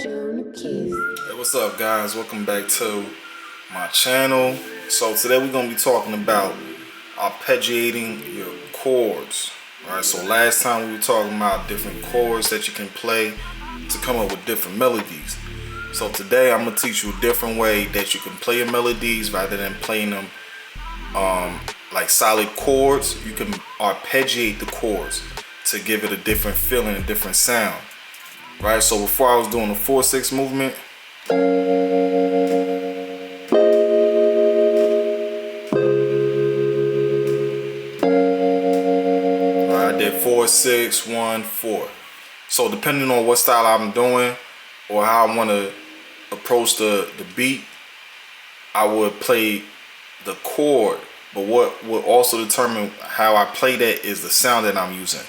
Hey, what's up guys? Welcome back to my channel. So today we're going to be talking about arpeggiating your chords. Alright, so last time we were talking about different chords that you can play to come up with different melodies. So today I'm going to teach you a different way that you can play your melodies rather than playing them like solid chords. You can arpeggiate the chords to give it a different feeling, a different sound. Right, so before I was doing the 4/6 movement, I did 4/6 1 4. So depending on what style I'm doing or how I want to approach the beat, I would play the chord. But what will also determine how I play that is the sound that I'm using.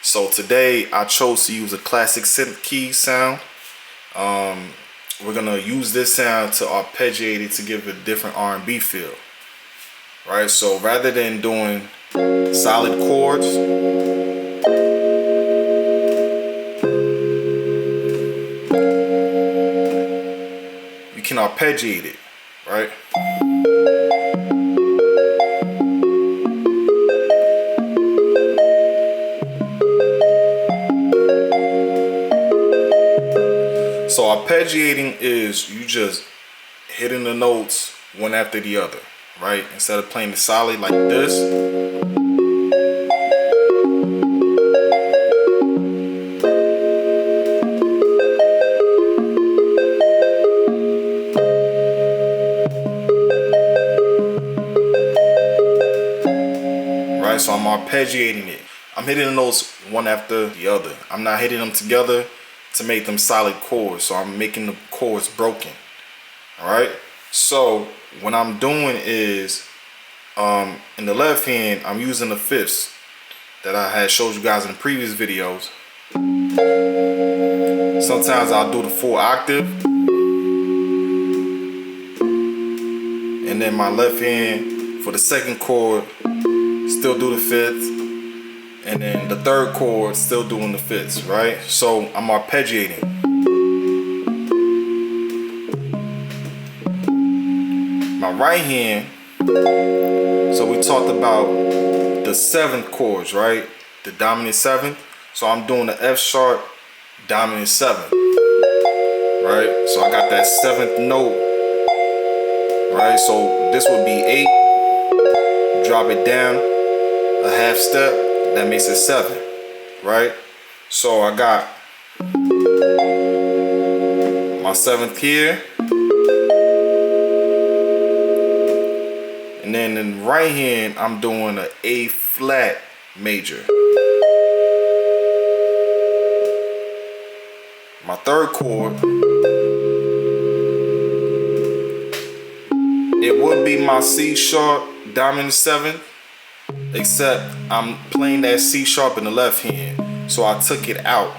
So today I chose to use a classic synth key sound. We're gonna use this sound to arpeggiate it to give it a different R&B feel. Right, so rather than doing solid chords, you can arpeggiate it, right? So arpeggiating is you just hitting the notes one after the other, right? Instead of playing the solid like this, right? So I'm arpeggiating it. I'm hitting the notes one after the other. I'm not hitting them together to make them solid chords, so I'm making the chords broken. All right, so what I'm doing is in the left hand I'm using the fifths that I had showed you guys in the previous videos. Sometimes I'll do the full octave, and then my left hand for the second chord still do the fifth, and then the third chord still doing the fifths, right? So I'm arpeggiating. My right hand, so we talked about the seventh chords, right? The dominant seventh. So I'm doing the F sharp dominant seventh, right? So I got that seventh note, right? So this would be 8, drop it down a half step, that makes it 7, right? So I got my 7th here, and then in the right hand I'm doing an A flat major. My third chord, it would be my C sharp dominant 7th, except I'm playing that C sharp in the left hand, so I took it out.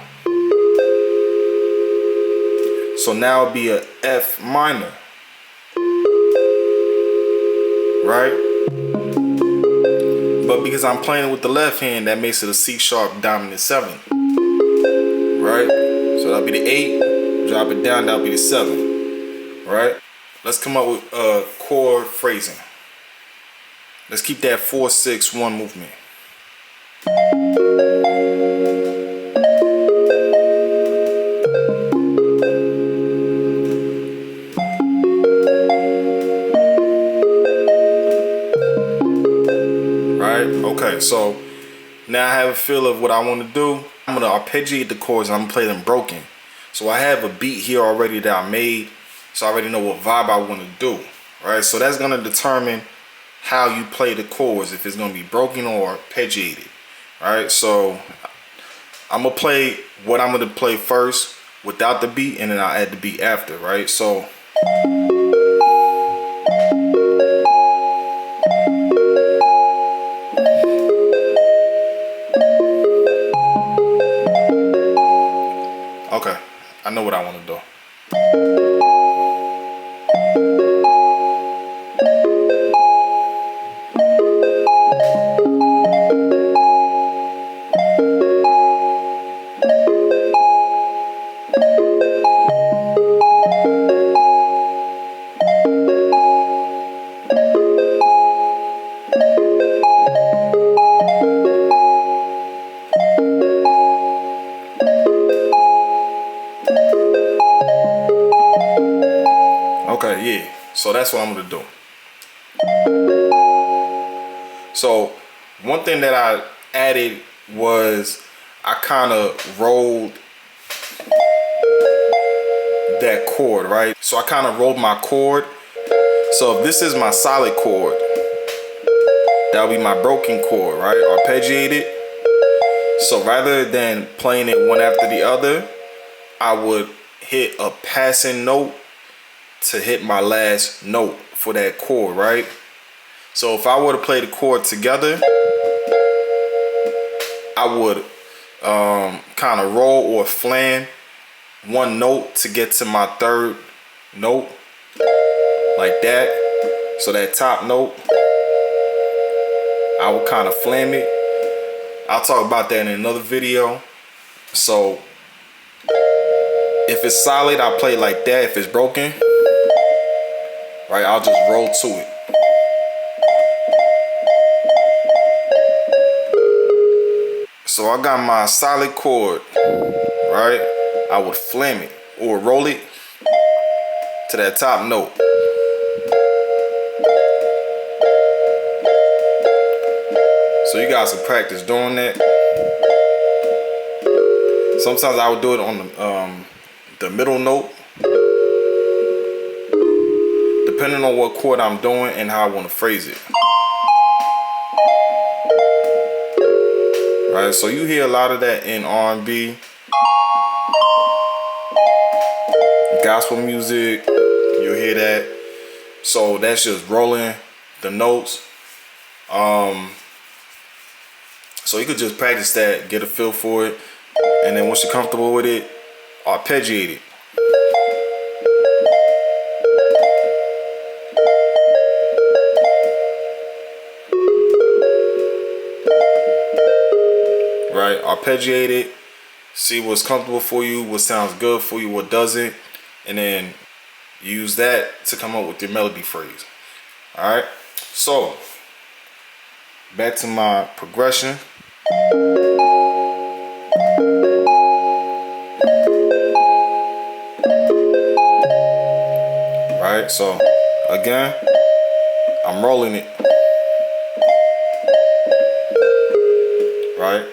So now it'll be a F minor, right? But because I'm playing with the left hand, that makes it a C sharp dominant 7th, right? So that'll be the 8, drop it down, that'll be the 7, right? Let's come up with chord phrasing. Let's keep that 4/6 1 movement. Right? Okay, so now I have a feel of what I want to do. I'm gonna arpeggiate the chords and I'm gonna play them broken. So I have a beat here already that I made, so I already know what vibe I want to do. Right? So that's gonna determine how you play the chords, if it's gonna be broken or arpeggiated. Alright, so I'm gonna play what I'm gonna play first without the beat, and then I'll add the beat after, right? So okay, I know what I want to do. Right, yeah. So that's what I'm gonna do. So one thing that I added was I kind of rolled that chord, right? So I kind of rolled my chord. So if this is my solid chord, that'll be my broken chord, right? Arpeggiated. So rather than playing it one after the other, I would hit a passing note to hit my last note for that chord, right? So if I were to play the chord together, I would kind of roll or flan one note to get to my third note, like that. So that top note, I would kind of flam it. I'll talk about that in another video. So if it's solid, I'll play like that. If it's broken, right, I'll just roll to it. So I got my solid chord, right? I would flam it or roll it to that top note. So you guys can practice doing that. Sometimes I would do it on the middle note, depending on what chord I'm doing and how I want to phrase it. Right, so you hear a lot of that in R&B, gospel music, you'll hear that. So that's just rolling the notes. So you could just practice that, get a feel for it, and then once you're comfortable with it, arpeggiate it. Right, arpeggiate it, see what's comfortable for you, what sounds good for you, what doesn't, and then use that to come up with your melody phrase. All right, so back to my progression. Right, so again, I'm rolling it. Right.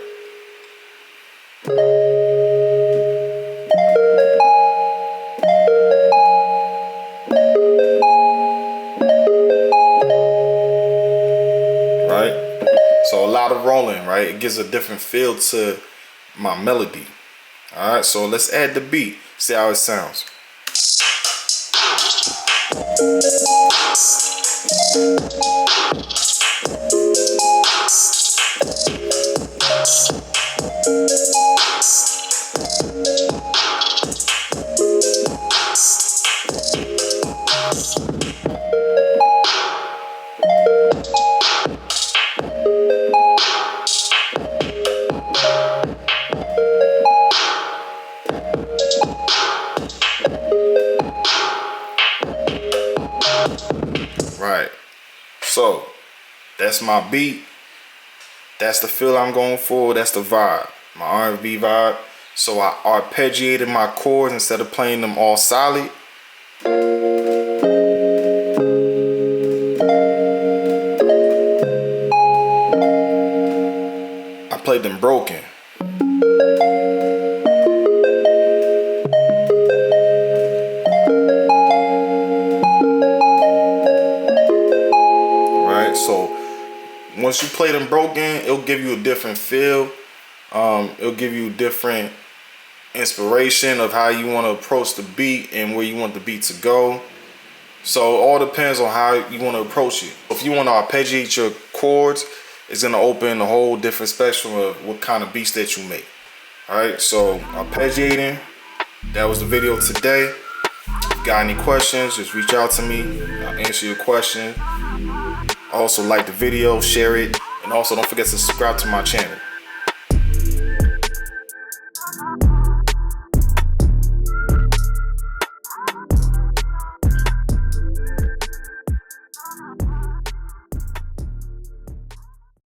So a lot of rolling, right? It gives a different feel to my melody. All right, so let's add the beat. See how it sounds. Right, so that's my beat. That's the feel I'm going for. That's the vibe, my R&B vibe. So I arpeggiated my chords instead of playing them all solid. I played them broken. So once you play them broken, it'll give you a different feel. It'll give you different inspiration of how you want to approach the beat and where you want the beat to go. So it all depends on how you want to approach it. If you want to arpeggiate your chords, it's going to open a whole different spectrum of what kind of beats that you make. All right, so arpeggiating, that was the video today. If you got any questions, just reach out to me. I'll answer your question. Also like the video, share it, and also don't forget to subscribe to my channel.